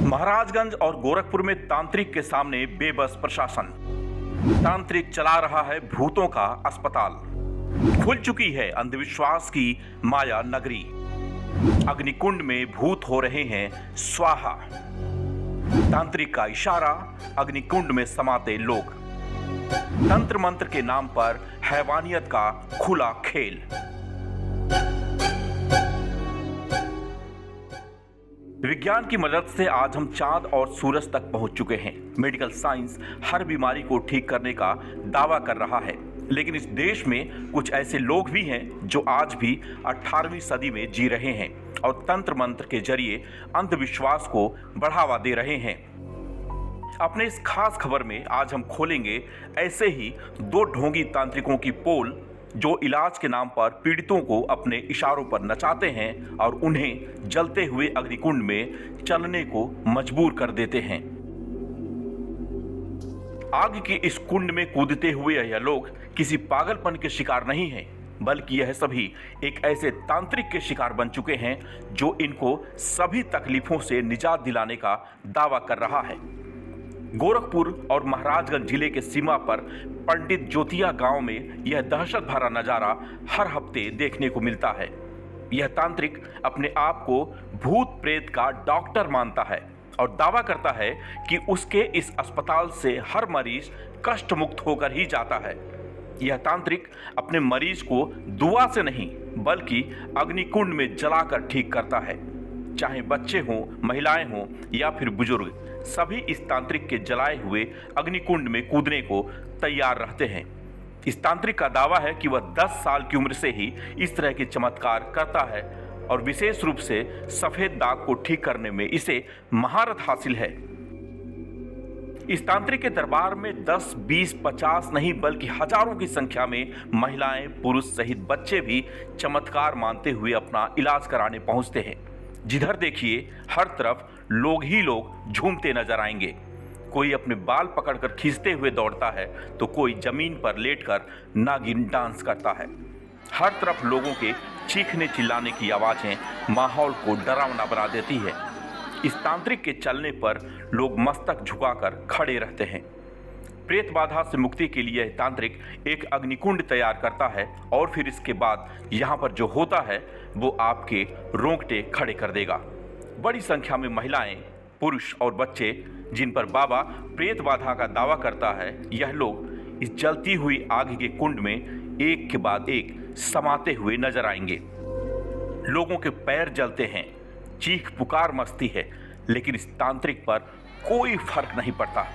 महाराजगंज और गोरखपुर में तांत्रिक के सामने बेबस प्रशासन। तांत्रिक चला रहा है भूतों का अस्पताल। खुल चुकी है अंधविश्वास की माया नगरी। अग्निकुंड में भूत हो रहे हैं स्वाहा। तांत्रिक का इशारा, अग्निकुंड में समाते लोग। तंत्र मंत्र के नाम पर हैवानियत का खुला खेल। विज्ञान की मदद से आज हम चांद और सूरज तक पहुंच चुके हैं। मेडिकल साइंस हर बीमारी को ठीक करने का दावा कर रहा है, लेकिन इस देश में कुछ ऐसे लोग भी हैं जो आज भी 18वीं सदी में जी रहे हैं और तंत्र मंत्र के जरिए अंधविश्वास को बढ़ावा दे रहे हैं। अपने इस खास खबर में आज हम खोलेंगे ऐसे ही दो ढोंगी तांत्रिकों की पोल जो इलाज के नाम पर पीड़ितों को अपने इशारों पर नचाते हैं और उन्हें जलते हुए अग्निकुंड में चलने को मजबूर कर देते हैं। आग के इस कुंड में कूदते हुए यह लोग किसी पागलपन के शिकार नहीं हैं, बल्कि यह सभी एक ऐसे तांत्रिक के शिकार बन चुके हैं जो इनको सभी तकलीफों से निजात दिलाने का दावा कर रहा है। गोरखपुर और महाराजगंज जिले के सीमा पर पंडित ज्योतिया गांव में यह दहशत भरा नजारा हर हफ्ते देखने को मिलता है। यह तांत्रिक अपने आप को भूत प्रेत का डॉक्टर मानता है और दावा करता है कि उसके इस अस्पताल से हर मरीज कष्ट मुक्त होकर ही जाता है। यह तांत्रिक अपने मरीज को दुआ से नहीं बल्कि अग्निकुंड में जलाकर ठीक करता है। चाहे बच्चे हों, महिलाएं हों या फिर बुजुर्ग, सभी इस तांत्रिक के जलाए हुए अग्निकुंड में कूदने को तैयार रहते हैं। इस तांत्रिक का दावा है कि वह 10 साल की उम्र से ही इस तरह के चमत्कार करता है और विशेष रूप से सफेद दाग को ठीक करने में इसे महारत हासिल है। इस तांत्रिक के दरबार में 10, 20, 50 नहीं बल्कि हजारों की संख्या में महिलाएं, पुरुष सहित बच्चे भी चमत्कार मानते हुए अपना इलाज कराने पहुंचते हैं। जिधर देखिए हर तरफ लोग ही लोग झूमते नजर आएंगे। कोई अपने बाल पकड़कर खींचते हुए दौड़ता है तो कोई जमीन पर लेटकर नागिन डांस करता है। हर तरफ लोगों के चीखने चिल्लाने की आवाजें माहौल को डरावना बना देती है। इस तांत्रिक के चलने पर लोग मस्तक झुकाकर खड़े रहते हैं। प्रेत बाधा से मुक्ति के लिए यह तांत्रिक एक अग्निकुंड तैयार करता है और फिर इसके बाद यहाँ पर जो होता है वो आपके रोंगटे खड़े कर देगा। बड़ी संख्या में महिलाएं, पुरुष और बच्चे जिन पर बाबा प्रेत बाधा का दावा करता है, यह लोग इस जलती हुई आग के कुंड में एक के बाद एक समाते हुए नजर आएंगे। लोगों के पैर जलते हैं, चीख पुकार मचती है, लेकिन इस तांत्रिक पर कोई फर्क नहीं पड़ता।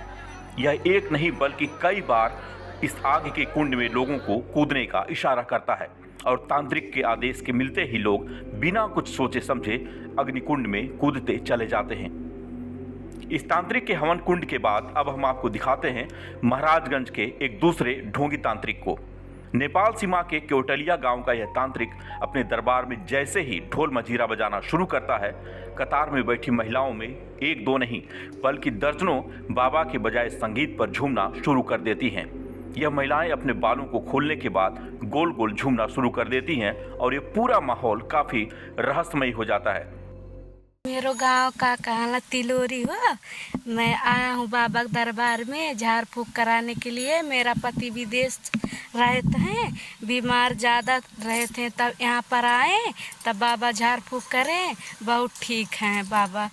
यह एक नहीं बल्कि कई बार इस आग के कुंड में लोगों को कूदने का इशारा करता है और तांत्रिक के आदेश के मिलते ही लोग बिना कुछ सोचे समझे अग्निकुंड में कूदते चले जाते हैं। इस तांत्रिक के हवन कुंड के बाद अब हम आपको दिखाते हैं महाराजगंज के एक दूसरे ढोंगी तांत्रिक को। नेपाल सीमा के क्योटलिया गांव का यह तांत्रिक अपने दरबार में जैसे ही ढोल मजीरा बजाना शुरू करता है, कतार में बैठी महिलाओं में एक दो नहीं बल्कि दर्जनों बाबा के बजाय संगीत पर झूमना शुरू कर देती हैं। यह महिलाएं अपने बालों को खोलने के बाद गोल गोल झूमना शुरू कर देती हैं और ये पूरा माहौल काफी रहस्यमय हो जाता है। मेरो गांव का कहना तिलोरी हुआ। मैं आया हूँ बाबा के दरबार में झाड़ फूक कराने के लिए। मेरा पति विदेश रहते हैं, बीमार ज़्यादा रहे थे, तब यहाँ पर आए, तब बाबा झाड़ फूक करें, बहुत ठीक हैं बाबा।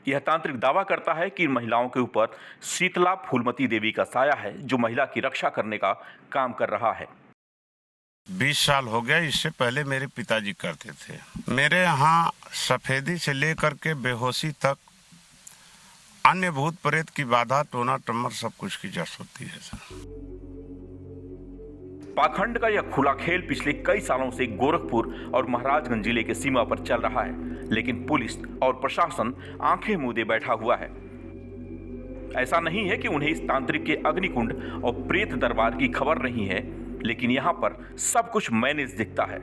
यह तांत्रिक दावा करता है कि महिलाओं के ऊपर शीतला फूलमती देवी का साया है जो महिला की रक्षा करने का काम कर रहा है। 20 साल हो गया। इससे पहले मेरे पिताजी करते थे। मेरे यहाँ सफेदी से लेकर के बेहोशी तक अन्य भूत प्रेत की बाधा, टोना टम्मर सब कुछ की जड़ होती है सर। पाखंड का यह खुला खेल पिछले कई सालों से गोरखपुर और महाराजगंज जिले के सीमा पर चल रहा है, लेकिन पुलिस और प्रशासन आंखें मूंदे बैठा हुआ है। ऐसा नहीं है कि उन्हें इस तांत्रिक के अग्निकुंड और प्रेत दरबार की खबर नहीं है, लेकिन यहां पर सब कुछ मैनेज दिखता है।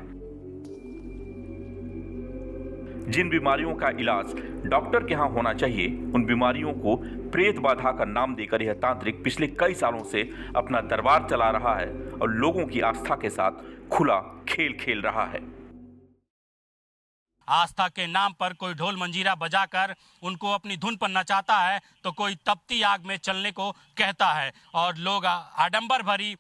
जिन बीमारियों का इलाज डॉक्टर के यहाँ होना चाहिए, उन बीमारियों को प्रेत बाधा का नाम देकर यह तांत्रिक पिछले कई सालों से अपना दरबार चला रहा है और लोगों की आस्था के साथ खुला खेल खेल रहा है। आस्था के नाम पर कोई ढोल मंजीरा बजाकर उनको अपनी धुन पर नचाता है, तो कोई तपती आग में चलने को कहता है और लोग आडंबर भरी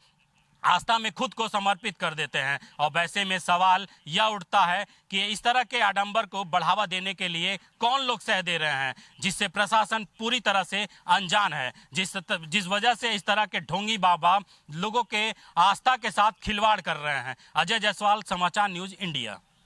आस्था में खुद को समर्पित कर देते हैं। और वैसे में सवाल यह उठता है कि इस तरह के आडंबर को बढ़ावा देने के लिए कौन लोग सह दे रहे हैं, जिससे प्रशासन पूरी तरह से अनजान है, जिस वजह से इस तरह के ढोंगी बाबा लोगों के आस्था के साथ खिलवाड़ कर रहे हैं। अजय जायसवाल, समाचार न्यूज इंडिया।